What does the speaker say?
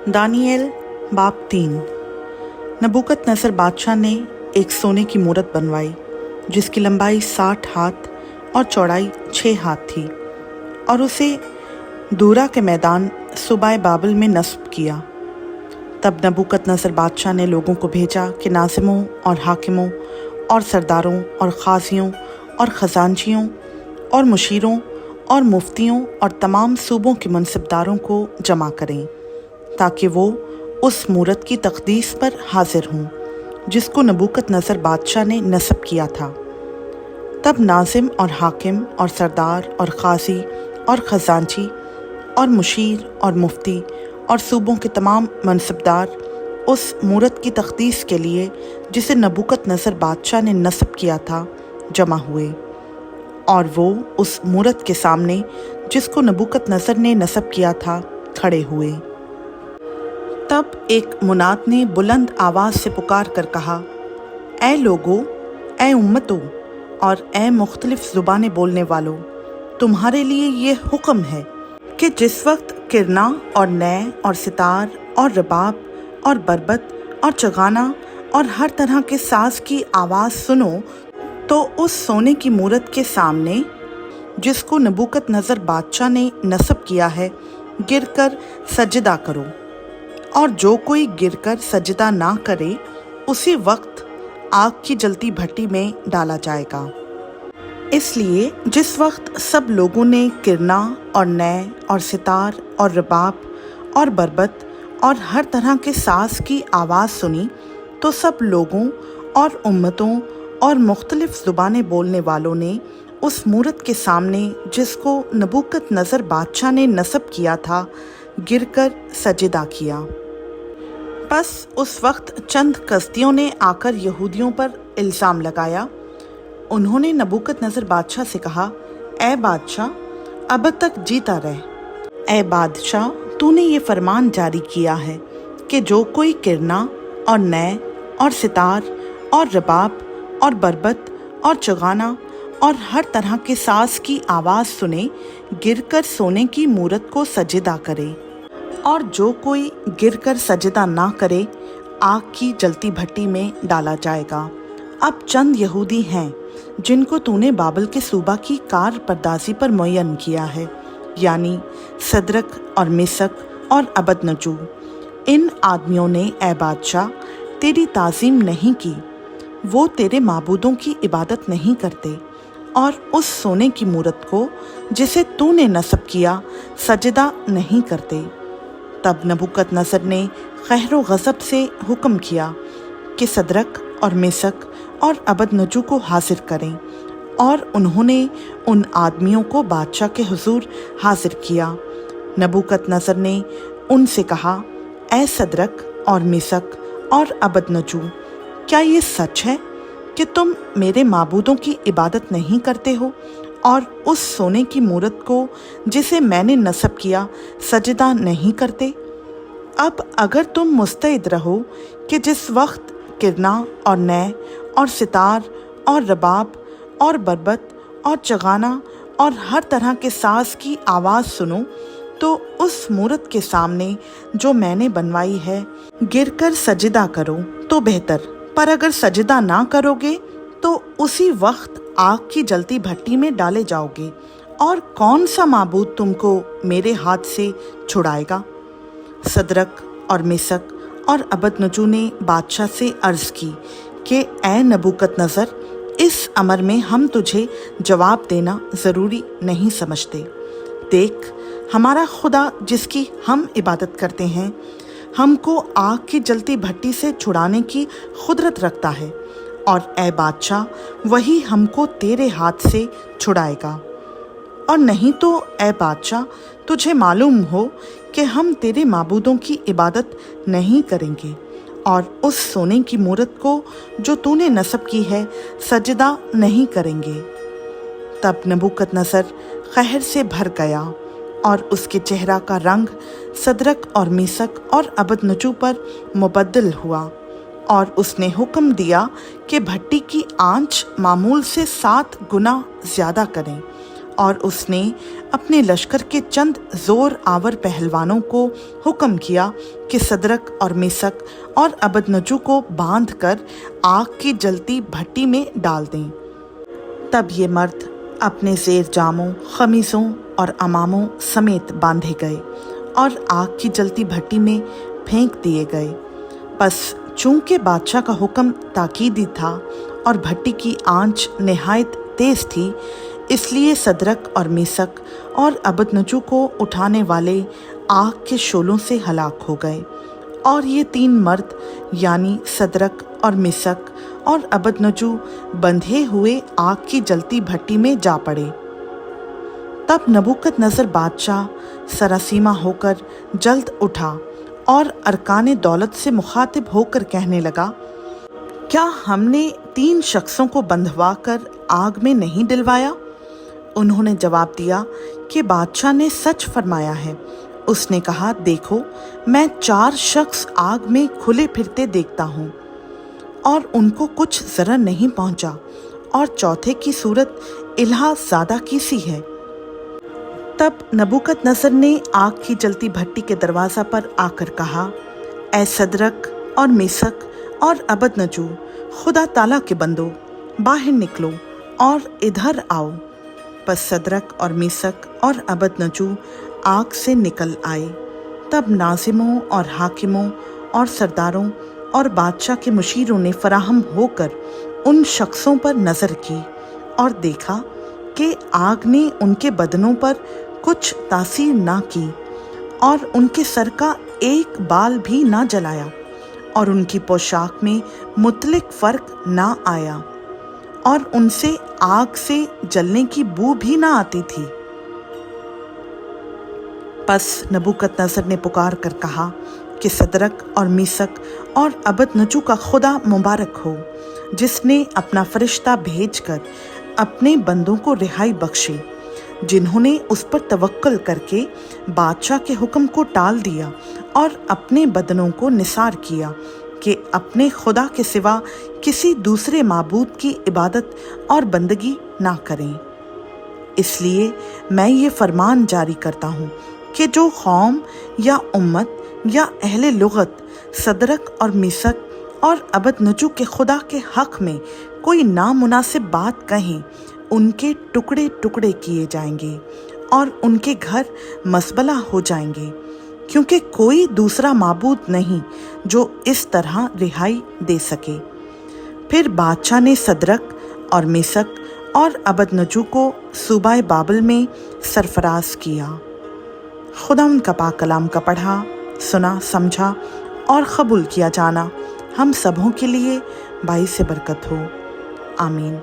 Daniel बाब 3। नबूकदनेस्सर बादशाह ने एक सोने की मूरत बनवाई जिसकी लंबाई 60 हाथ और चौड़ाई 6 हाथ थी, और उसे दूरा के मैदान सुबाए बाबिल में नस्ब किया। तब नबूकदनेस्सर बादशाह ने लोगों को भेजा कि नाज़िमों और हाकिमों और सरदारों और ख़ाज़ियों और ख़ज़ानचियों और मुशीरों और मुफ्तियों और तमाम सूबों के मनसबदारों को जमा करें, ताकि वो उस मूरत की तक़दीस पर हाजिर हों जिसको नबूकदनेस्सर बादशाह ने नस्ब किया था। तब नाज़िम और हाकिम और सरदार और क़ाज़ी और ख़ज़ानची और मुशीर और मुफ्ती और सूबों के तमाम मनसबदार उस मूरत की तक़दीस के लिए जिसे नबूकदनेस्सर बादशाह ने नस्ब किया था जमा हुए, और वो उस मूरत के सामने जिसको नबूकदनेस्सर ने नस्ब किया था खड़े हुए। तब एक मुनाद ने बुलंद आवाज़ से पुकार कर कहा, ऐ लोगों, ऐ उम्मतों और ऐ मुख्तलिफ ज़ुबानें बोलने वालों, तुम्हारे लिए ये हुक्म है कि जिस वक्त किरना और नय और सितार और रबाब और बरबत और चगाना और हर तरह के साज़ की आवाज़ सुनो, तो उस सोने की मूरत के सामने जिसको नबूकदनेस्सर बादशाह ने नस्ब किया है गिरकर सजदा करो, और जो कोई गिरकर सजदा ना करे उसी वक्त आग की जलती भट्टी में डाला जाएगा। इसलिए जिस वक्त सब लोगों ने किरना और नय और सितार और रबाब और बरबत और हर तरह के साज़ की आवाज़ सुनी, तो सब लोगों और उम्मतों और मुख्तलिफ ज़ुबानें बोलने वालों ने उस मूरत के सामने जिसको नबूकदनेस्सर बादशाह ने नस्ब किया था गिरकर सजदा किया। बस उस वक्त चंद कसदियों ने आकर यहूदियों पर इल्ज़ाम लगाया। उन्होंने नबूकदनेस्सर बादशाह से कहा, ऐ बादशाह, अब तक जीता रह। ऐ बादशाह, तूने ये फरमान जारी किया है कि जो कोई किरना और नय और सितार और रबाब और बरबत और चगाना और हर तरह के साज़ की आवाज़ सुने गिरकर सोने की मूरत को सजदा करे, और जो कोई गिरकर सजदा ना करे आग की जलती भट्टी में डाला जाएगा। अब चंद यहूदी हैं जिनको तूने बाबिल के सूबा की कार परदासी पर मुअय्यन किया है, यानी सदरक और मिसक और अबदनजू। इन आदमियों ने ऐ बादशाह तेरी ताज़ीम नहीं की, वो तेरे माबूदों की इबादत नहीं करते और उस सोने की मूरत को जिसे तूने नस्ब किया सजदा नहीं करते। तब नबूकदनेस्सर ने क़हर व ग़ज़ब से हुक्म किया कि सदरक और मिसक और अबदनजू को हाजिर करें, और उन्होंने उन आदमियों को बादशाह के हुजूर हाजिर किया। नबूकदनेस्सर ने उनसे कहा, ऐ सदरक और मिसक और अबदनजू, क्या ये सच है कि तुम मेरे माबूदों की इबादत नहीं करते हो और उस सोने की मूरत को जिसे मैंने नस्ब किया सजदा नहीं करते? अब अगर तुम मुस्तैद रहो कि जिस वक्त किरना और नय और सितार और रबाब और बरबत और चगाना और हर तरह के साज़ की आवाज़ सुनो, तो उस मूरत के सामने जो मैंने बनवाई है गिरकर सजदा करो तो बेहतर, पर अगर सजदा ना करोगे तो उसी वक्त आग की जलती भट्टी में डाले जाओगे, और कौन सा माबूद तुमको मेरे हाथ से छुड़ाएगा? सदरक और मिसक और अबदनजू ने बादशाह से अर्ज़ की कि ऐ नबूकदनेस्सर, इस अमर में हम तुझे जवाब देना ज़रूरी नहीं समझते। देख, हमारा खुदा जिसकी हम इबादत करते हैं हमको आग की जलती भट्टी से छुड़ाने की खुदरत रखता है, और ऐ बादशाह, वही हमको तेरे हाथ से छुड़ाएगा। और नहीं तो ऐ बादशाह, तुझे मालूम हो कि हम तेरे माबूदों की इबादत नहीं करेंगे और उस सोने की मूरत को जो तूने नस्ब की है सजदा नहीं करेंगे। तब नबूकदनेस्सर क़हर से भर गया और उसके चेहरा का रंग सदरक और मिसक और अबदनजू पर मुबद्दल हुआ, और उसने हुक्म दिया कि भट्टी की आंच मामूल से 7 गुना ज़्यादा करें और उसने अपने लश्कर के चंद जोर आवर पहलवानों को हुक्म किया कि सदरक और मेसक और अबदनजू को बांध कर आग की जलती भट्टी में डाल दें। तब ये मर्द अपने ज़ेर जामों, खमीसों और अमामों समेत बांधे गए और आग की जलती भट्टी में फेंक दिए गए। बस चूंकि बादशाह का हुक्म ताकीदी था और भट्टी की आंच निहायत तेज थी, इसलिए सदरक और मेसक और अबदनजू को उठाने वाले आग के शोलों से हलाक हो गए। और ये 3 मर्द यानी सदरक और मेसक और अबदनजू बंधे हुए आग की जलती भट्टी में जा पड़े। तब नबूकदनजर बादशाह सरासीमा होकर जल्द उठा और अरकान दौलत से मुखातिब होकर कहने लगा, क्या हमने 3 शख्सों को बंधवा कर आग में नहीं डलवाया? उन्होंने जवाब दिया कि बादशाह ने सच फरमाया है। उसने कहा, देखो, मैं 4 शख्स आग में खुले फिरते देखता हूँ और उनको कुछ जरा नहीं पहुँचा, और चौथे की सूरत इल्हा ज़्यादा की सी है। तब नबूकदनजर ने आग की जलती भट्टी के दरवाज़ा पर आकर कहा, ऐ सदरक और मेसक और अबदनजू, खुदा ताला के बंदो, बाहर निकलो और इधर आओ। बस सदरक और मेसक और अबदनजू आग से निकल आए। तब नाजिमों और हाकिमों और सरदारों और बादशाह के मुशीरों ने फराहम होकर उन शख्सों पर नज़र की और देखा कि आग ने उनके बदनों पर कुछ तासीर ना की और उनके सर का एक बाल भी ना जलाया और उनकी पोशाक में मुतलिक फ़र्क ना आया और उनसे आग से जलने की बू भी ना आती थी। बस नबूकदनजर ने पुकार कर कहा कि सदरक और मेसक और अबदनजू का खुदा मुबारक हो, जिसने अपना फरिश्ता भेजकर अपने बंदों को रिहाई बख्शी, जिन्होंने उस पर तवक्कल करके बादशाह के हुक्म को टाल दिया और अपने बदनों को निसार किया कि अपने खुदा के सिवा किसी दूसरे माबूद की इबादत और बंदगी ना करें। इसलिए मैं ये फरमान जारी करता हूँ कि जो कौम या उम्मत या अहले लुगत सदरक और मेसक और अबदनजू के खुदा के हक़ में कोई नामुनासिब बात कहें, उनके टुकड़े टुकड़े किए जाएंगे और उनके घर मसबला हो जाएंगे, क्योंकि कोई दूसरा माबूद नहीं जो इस तरह रिहाई दे सके। फिर बादशाह ने सदरक और मेसक और अबदनजू को सूबाए बाबल में सरफराज किया। खुदा उनका पाक कलाम का पढ़ा, सुना, समझा और कबूल किया जाना हम सबों के लिए बाइस बरकत हो। आमीन।